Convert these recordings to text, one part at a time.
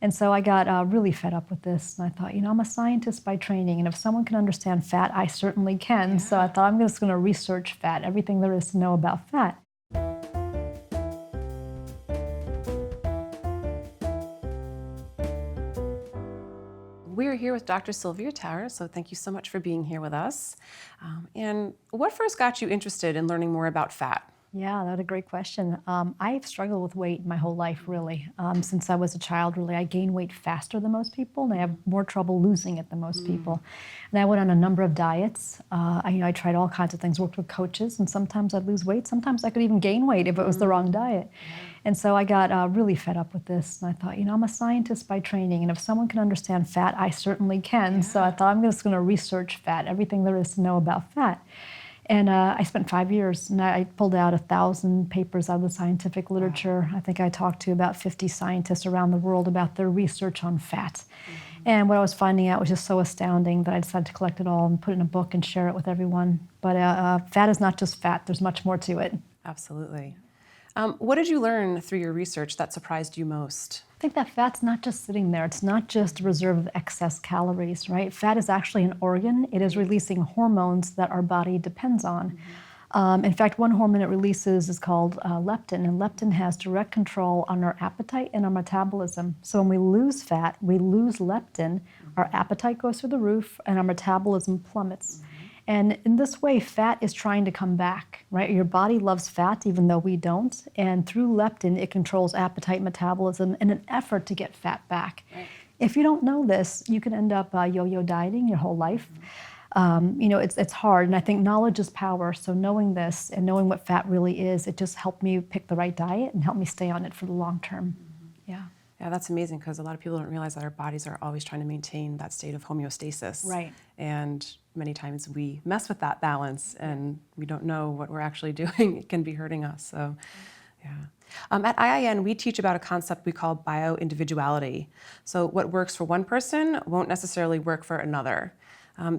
And so I got really fed up with this. And I thought, I'm a scientist by training. And if someone can understand fat, I certainly can. So I thought I'm just going to research fat, everything there is to know about fat. We're here with Dr. Sylvia Tara, so thank you so much for being here with us. And what first got you interested in learning more about fat? Yeah, that's a great question. I've struggled with weight my whole life, really. Since I was a child, really, I gain weight faster than most people, and I have more trouble losing it than most people. And I went on a number of diets. I tried all kinds of things, worked with coaches, and sometimes I'd lose weight. Sometimes I could even gain weight if it was the wrong diet. And so I got really fed up with this. And I thought, I'm a scientist by training. And if someone can understand fat, I certainly can. So I thought I'm just going to research fat, everything there is to know about fat. And I spent 5 years, and I pulled out 1,000 papers out of the scientific literature. I think I talked to about 50 scientists around the world about their research on fat. And what I was finding out was just so astounding that I decided to collect it all and put it in a book and share it with everyone. But fat is not just fat. There's much more to it. Absolutely. What did you learn through your research that surprised you most? I think that fat's not just sitting there. It's not just a reserve of excess calories, right? Fat is actually an organ. It is releasing hormones that our body depends on. In fact, one hormone it releases is called leptin, and leptin has direct control on our appetite and our metabolism. So when we lose fat, we lose leptin, our appetite goes through the roof, and our metabolism plummets. And in this way, fat is trying to come back, right? Your body loves fat even though we don't. And through leptin, it controls appetite, metabolism in an effort to get fat back. Right. If you don't know this, you can end up yo-yo dieting your whole life. It's hard. And I think knowledge is power. So knowing this and knowing what fat really is, it just helped me pick the right diet and helped me stay on it for the long term. Yeah. Yeah, that's amazing because a lot of people don't realize that our bodies are always trying to maintain that state of homeostasis. Right. And many times we mess with that balance and we don't know what we're actually doing. It can be hurting us. So, yeah. At IIN, we teach about a concept we call bio-individuality. So what works for one person won't necessarily work for another.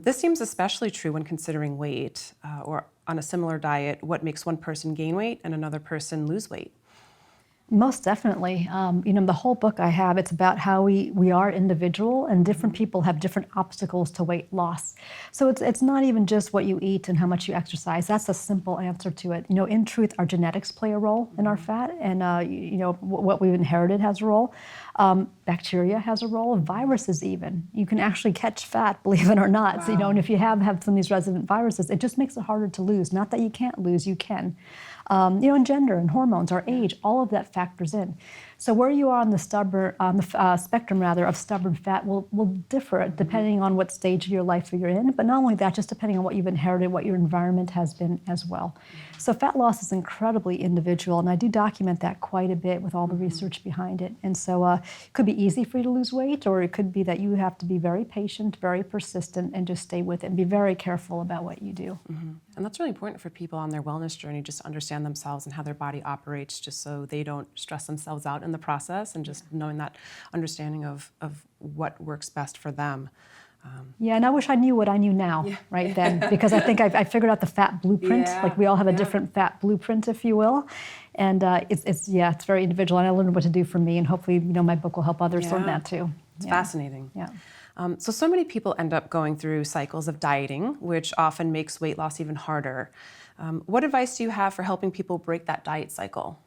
This seems especially true when considering weight or on a similar diet, what makes one person gain weight and another person lose weight. Most definitely. The whole book I have, it's about how we are individual and different people have different obstacles to weight loss. So it's not even just what you eat and how much you exercise. That's a simple answer to it. In truth, our genetics play a role in our fat, and what we've inherited has a role. Bacteria has a role, viruses even. You can actually catch fat, believe it or not. Wow. So, and if you have some of these resident viruses, it just makes it harder to lose. Not that you can't lose, you can. And gender and hormones, our age, all of that factors in. So where you are on the spectrum of stubborn fat will differ depending on what stage of your life you're in. But not only that, just depending on what you've inherited, what your environment has been as well. So fat loss is incredibly individual, and I do document that quite a bit with all the research behind it. And so it could be easy for you to lose weight, or it could be that you have to be very patient, very persistent, and just stay with it and be very careful about what you do. And that's really important for people on their wellness journey, just to understand themselves and how their body operates, just so they don't stress themselves out in the process, and just knowing that understanding of what works best for them. Yeah, and I wish I knew what I knew now, right then, because I think I figured out the fat blueprint. Like we all have a different fat blueprint, if you will, and it's very individual. And I learned what to do for me, and hopefully, my book will help others learn that too. It's fascinating. Yeah. So many people end up going through cycles of dieting, which often makes weight loss even harder. What advice do you have for helping people break that diet cycle?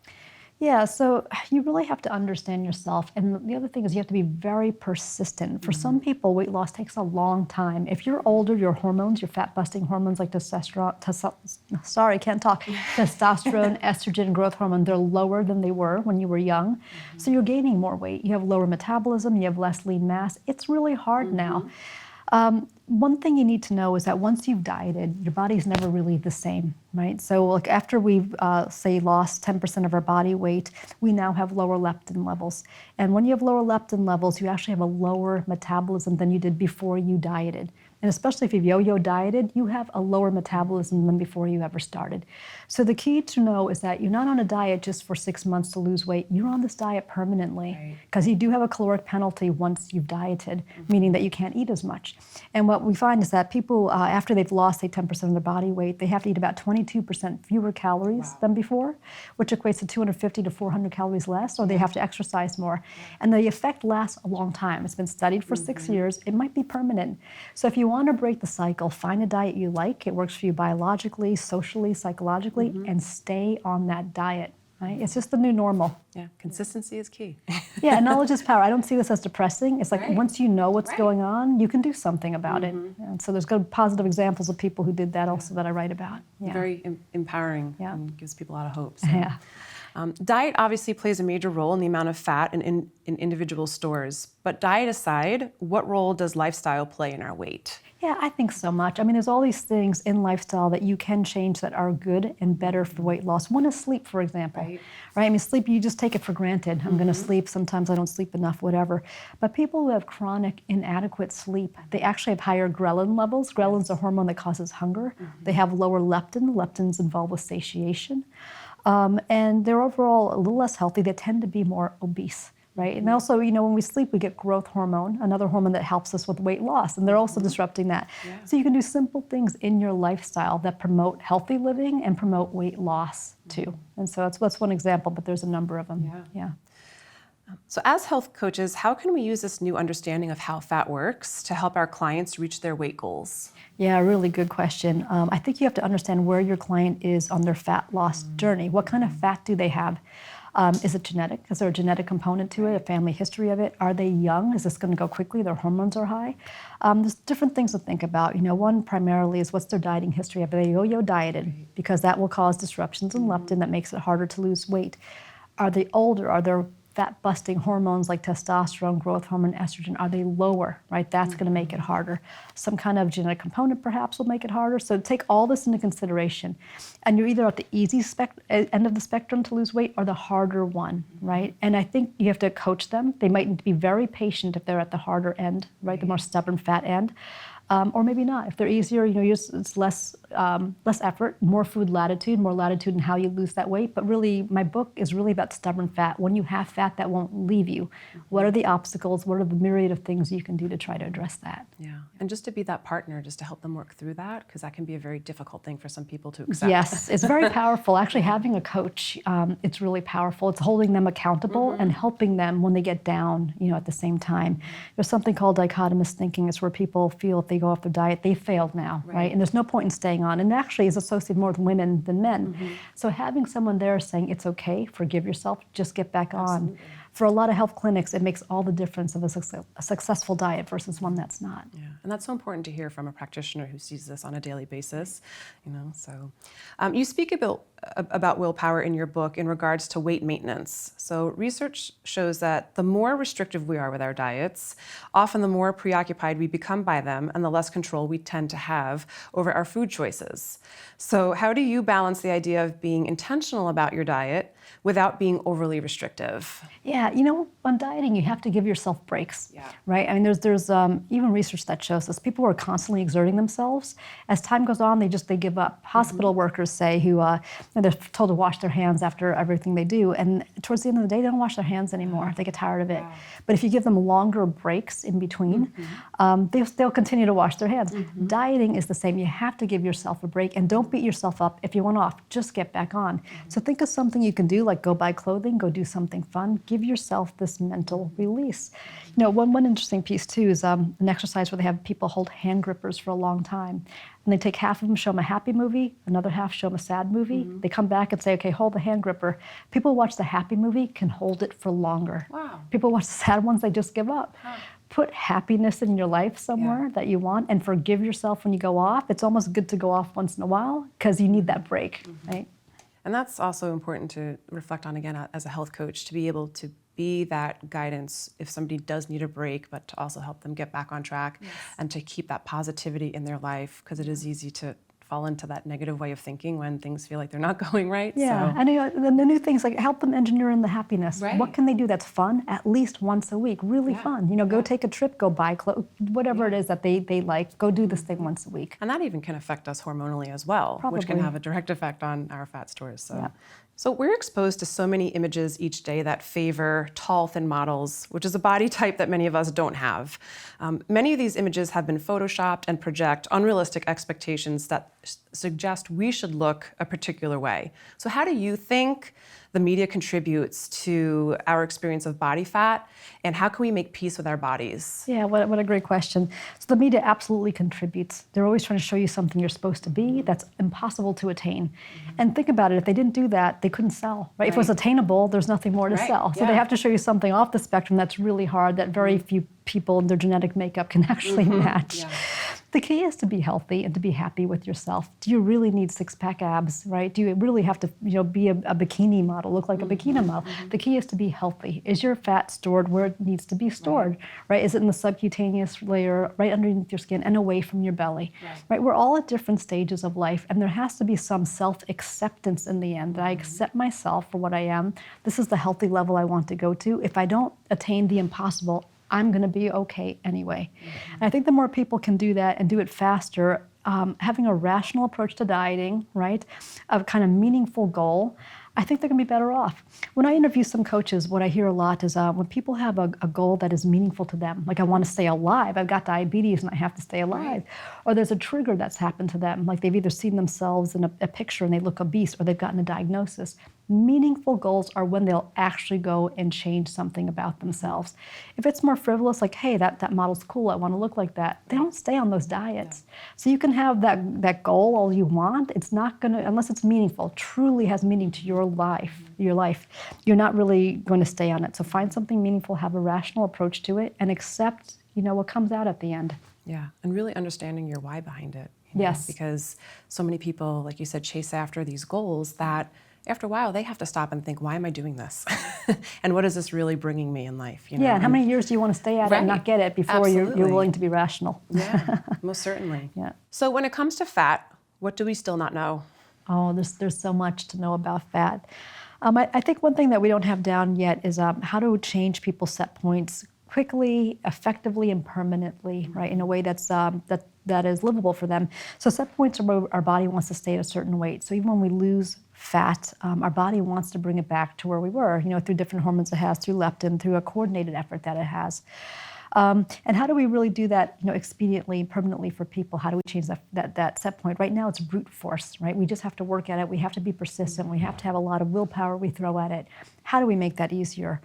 Yeah, so you really have to understand yourself. And the other thing is you have to be very persistent. For some people, weight loss takes a long time. If you're older, your hormones, your fat-busting hormones like testosterone, estrogen, growth hormone, they're lower than they were when you were young. So you're gaining more weight. You have lower metabolism, you have less lean mass. It's really hard now. One thing you need to know is that once you've dieted, your body's never really the same, right? So after we've, say, lost 10% of our body weight, we now have lower leptin levels. And when you have lower leptin levels, you actually have a lower metabolism than you did before you dieted. And especially if you've yo-yo dieted, you have a lower metabolism than before you ever started. So the key to know is that you're not on a diet just for 6 months to lose weight. You're on this diet permanently, because you do have a caloric penalty once you've dieted, meaning that you can't eat as much. And what we find is that people, after they've lost, say, 10% of their body weight, they have to eat about 22% fewer calories than before, which equates to 250 to 400 calories less, or they have to exercise more. And the effect lasts a long time. It's been studied for 6 years. It might be permanent. So if you want to break the cycle, find a diet you like. It works for you biologically, socially, psychologically, and stay on that diet. Right? It's just the new normal. Yeah, consistency is key. Yeah, and knowledge is power. I don't see this as depressing. It's like once you know what's going on, you can do something about it. And so there's good positive examples of people who did that also that I write about. Yeah. Very empowering and gives people a lot of hope. So. Yeah. Diet obviously plays a major role in the amount of fat in individual stores. But diet aside, what role does lifestyle play in our weight? Yeah, I think so much. I mean, there's all these things in lifestyle that you can change that are good and better for weight loss. One is sleep, for example. Right? I mean, sleep, you just take it for granted. I'm going to sleep. Sometimes I don't sleep enough, whatever. But people who have chronic inadequate sleep, they actually have higher ghrelin levels. Ghrelin's a hormone that causes hunger. They have lower leptin. Leptin's involved with satiation. And they're overall a little less healthy. They tend to be more obese. Right? And also, you know, when we sleep, we get growth hormone, another hormone that helps us with weight loss, and they're also disrupting that. So you can do simple things in your lifestyle that promote healthy living and promote weight loss too. And so that's one example, but there's a number of them. Yeah. So as health coaches, how can we use this new understanding of how fat works to help our clients reach their weight goals? Yeah, really good question. I think you have to understand where your client is on their fat loss journey. What kind of fat do they have? Is it genetic? Is there a genetic component to it, a family history of it? Are they young? Is this going to go quickly? Their hormones are high. There's different things to think about. You know, one primarily is what's their dieting history? Have they yo-yo dieted? Because that will cause disruptions in leptin that makes it harder to lose weight. Are they older? Are there fat-busting hormones like testosterone, growth hormone, estrogen, are they lower, right? That's going to make it harder. Some kind of genetic component perhaps will make it harder. So take all this into consideration. And you're either at the easy end of the spectrum to lose weight or the harder one, right? And I think you have to coach them. They might need to be very patient if they're at the harder end, right? The more stubborn fat end. Or maybe not. If they're easier, you know, it's less effort, more food latitude, more latitude in how you lose that weight. But really, my book is really about stubborn fat. When you have fat that won't leave you, what are the obstacles? What are the myriad of things you can do to try to address that? Yeah, and just to be that partner, just to help them work through that, because that can be a very difficult thing for some people to accept. Yes, it's very powerful. Actually, having a coach, it's really powerful. It's holding them accountable and helping them when they get down, you know, at the same time. There's something called dichotomous thinking. It's where people feel if they go off their diet, they failed now, right? And there's no point in staying on. And actually is associated more with women than men. So having someone there saying, it's okay, forgive yourself, just get back on. For a lot of health clinics, it makes all the difference of a successful diet versus one that's not. Yeah, and that's so important to hear from a practitioner who sees this on a daily basis. You know, so you speak about willpower in your book in regards to weight maintenance. So research shows that the more restrictive we are with our diets, often the more preoccupied we become by them and the less control we tend to have over our food choices. So how do you balance the idea of being intentional about your diet without being overly restrictive? Yeah, you know, on dieting, you have to give yourself breaks, right? I mean, there's even research that shows this. People who are constantly exerting themselves, as time goes on, they give up. Hospital workers say who they're told to wash their hands after everything they do, and towards the end of the day, they don't wash their hands anymore. They get tired of it. But if you give them longer breaks in between, they'll continue to wash their hands. Dieting is the same. You have to give yourself a break, and don't beat yourself up if you went off. Just get back on. So think of something you can do, like go buy clothing, go do something fun. Give yourself this mental release. You know, one interesting piece too is an exercise where they have people hold hand grippers for a long time. And they take half of them, show them a happy movie, another half show them a sad movie. They come back and say, okay, hold the hand gripper. People who watch the happy movie can hold it for longer. Wow. People who watch the sad ones, they just give up. Put happiness in your life somewhere that you want and forgive yourself when you go off. It's almost good to go off once in a while because you need that break, right? And that's also important to reflect on again as a health coach, to be able to be that guidance if somebody does need a break, but to also help them get back on track and to keep that positivity in their life, because it is easy to fall into that negative way of thinking when things feel like they're not going right. Yeah, So. and the new things, like help them engineer in the happiness. Right. What can they do that's fun at least once a week? Really Yeah. fun. Go take a trip, go buy clothes, whatever it is that they like. Go do this thing once a week. And that even can affect us hormonally as well, which can Probably. have a direct effect on our fat stores. So. Yeah. So we're exposed to so many images each day that favor tall, thin models, which is a body type that many of us don't have. Many of these images have been photoshopped and project unrealistic expectations that suggest we should look a particular way. So how do you think the media contributes to our experience of body fat, and how can we make peace with our bodies? Yeah, what a great question. So the media absolutely contributes. They're always trying to show you something you're supposed to be that's impossible to attain. And think about it, if they didn't do that, they couldn't sell, right? If it was attainable, there's nothing more to sell. So they have to show you something off the spectrum that's really hard, that very few people in their genetic makeup can actually match. Yeah. The key is to be healthy and to be happy with yourself. Do you really need six-pack abs, right? Do you really have to be a bikini model, look like a bikini model? The key is to be healthy. Is your fat stored where it needs to be stored, right? Is it in the subcutaneous layer, right underneath your skin and away from your belly, right? We're all at different stages of life, and there has to be some self-acceptance in the end, that I accept myself for what I am. This is the healthy level I want to go to. If I don't attain the impossible, I'm going to be okay anyway. And I think the more people can do that and do it faster, having a rational approach to dieting, right, a kind of meaningful goal, I think they're going to be better off. When I interview some coaches, what I hear a lot is when people have a goal that is meaningful to them, like I want to stay alive, I've got diabetes and I have to stay alive, or there's a trigger that's happened to them, like they've either seen themselves in a picture and they look obese, or they've gotten a diagnosis. Meaningful goals are when they'll actually go and change something about themselves. If it's more frivolous, like, hey, that model's cool, I want to look like that, they don't stay on those diets. So you can have that goal all you want, it's not going to, unless it's meaningful, truly has meaning to your life, you're not really going to stay on it. So find something meaningful, have a rational approach to it, and accept, what comes out at the end. Yeah, and really understanding your why behind it. Yes. Because so many people, like you said, chase after these goals that after a while they have to stop and think, why am I doing this? And what is this really bringing me in life? Yeah, and how many years do you want to stay at it and not get it before you're willing to be rational? Yeah, most certainly. Yeah. So when it comes to fat, what do we still not know? Oh, there's so much to know about fat. I think one thing that we don't have down yet is how to change people's set points quickly, effectively, and permanently, right, in a way that's that is livable for them. So set points are where our body wants to stay at a certain weight. So even when we lose fat, our body wants to bring it back to where we were, through different hormones it has, through leptin, through a coordinated effort that it has. And how do we really do that, expediently, permanently for people? How do we change that set point? Right now, it's brute force, right? We just have to work at it. We have to be persistent. We have to have a lot of willpower we throw at it. How do we make that easier?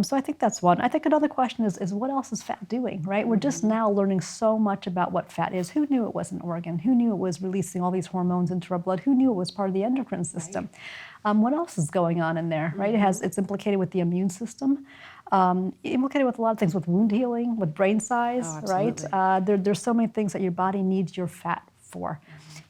So I think that's one. I think another question is what else is fat doing, right? We're just now learning so much about what fat is. Who knew it was an organ? Who knew it was releasing all these hormones into our blood? Who knew it was part of the endocrine system? What else is going on in there, right? It's implicated with the immune system, implicated with a lot of things, with wound healing, with brain size, right? There's so many things that your body needs your fat for.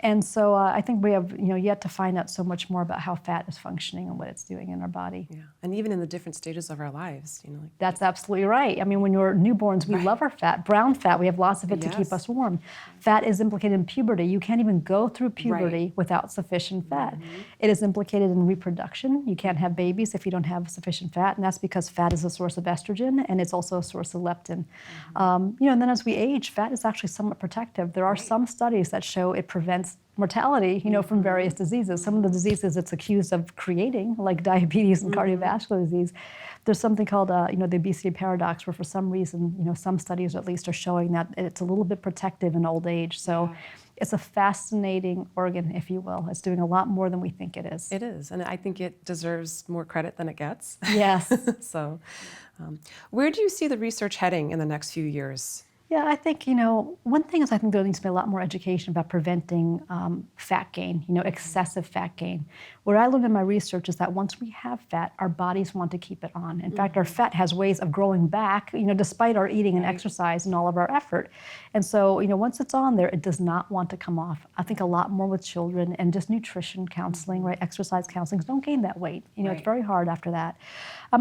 And so I think we have yet to find out so much more about how fat is functioning and what it's doing in our body. Yeah, and even in the different stages of our lives. That's absolutely right. I mean, when you're newborns, we love our fat. Brown fat, we have lots of it to keep us warm. Fat is implicated in puberty. You can't even go through puberty without sufficient fat. It is implicated in reproduction. You can't have babies if you don't have sufficient fat, and that's because fat is a source of estrogen, and it's also a source of leptin. And then as we age, fat is actually somewhat protective. There are some studies that show it prevents mortality, from various diseases. Some of the diseases it's accused of creating, like diabetes and cardiovascular disease, there's something called, the obesity paradox, where for some reason, some studies at least are showing that it's a little bit protective in old age. So it's a fascinating organ, if you will. It's doing a lot more than we think it is. It is, and I think it deserves more credit than it gets. Yes. So where do you see the research heading in the next few years? Yeah, I think, one thing is I think there needs to be a lot more education about preventing fat gain, excessive fat gain. What I learned in my research is that once we have fat, our bodies want to keep it on. In fact, our fat has ways of growing back, despite our eating and exercise and all of our effort. And so, once it's on there, it does not want to come off. I think a lot more with children and just nutrition counseling, right? Exercise counseling. Don't gain that weight. It's very hard after that.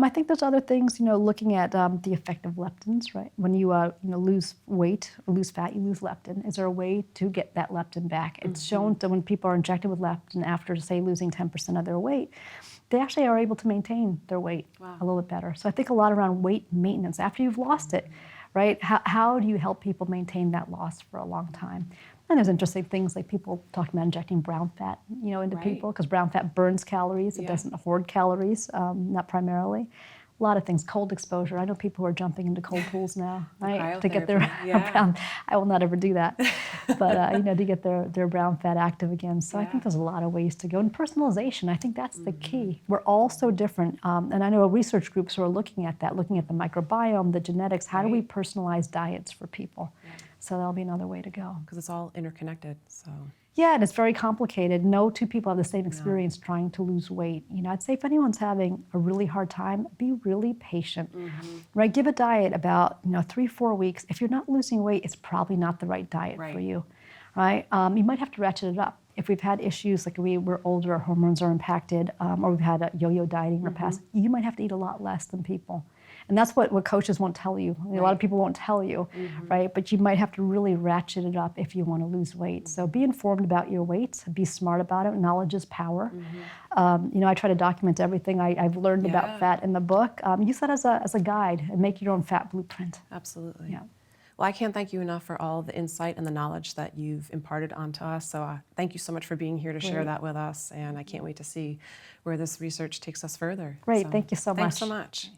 I think there's other things, looking at the effect of leptins, right? When you, lose weight or lose fat, you lose leptin. Is there a way to get that leptin back? It's shown that when people are injected with leptin after, say, losing 10% of their weight, they actually are able to maintain their weight a little bit better. So I think a lot around weight maintenance after you've lost it, right? How do you help people maintain that loss for a long time? And there's interesting things like people talking about injecting brown fat, into people, because brown fat burns calories. It doesn't hoard calories, not primarily. A lot of things, cold exposure. I know people who are jumping into cold pools now, right, to get their brown. I will not ever do that, but to get their brown fat active again. So I think there's a lot of ways to go. And personalization, I think that's the key. We're all so different, and I know research groups who are looking at that, looking at the microbiome, the genetics. How do we personalize diets for people? So that'll be another way to go. Because it's all interconnected. So. Yeah, and it's very complicated. No two people have the same experience trying to lose weight. I'd say if anyone's having a really hard time, be really patient, right? Give a diet about 3-4 weeks. If you're not losing weight, it's probably not the right diet for you, right? You might have to ratchet it up. If we've had issues like we're older, our hormones are impacted, or we've had a yo-yo dieting in the past, you might have to eat a lot less than people. And that's what coaches won't tell you. A lot of people won't tell you, right? But you might have to really ratchet it up if you want to lose weight. So be informed about your weight, be smart about it. Knowledge is power. I try to document everything I've learned about fat in the book. Use that as a guide and make your own fat blueprint. Absolutely. Yeah. Well, I can't thank you enough for all the insight and the knowledge that you've imparted onto us. So thank you so much for being here to share that with us. And I can't wait to see where this research takes us further. Great. So, Thank you so much. Thanks so much.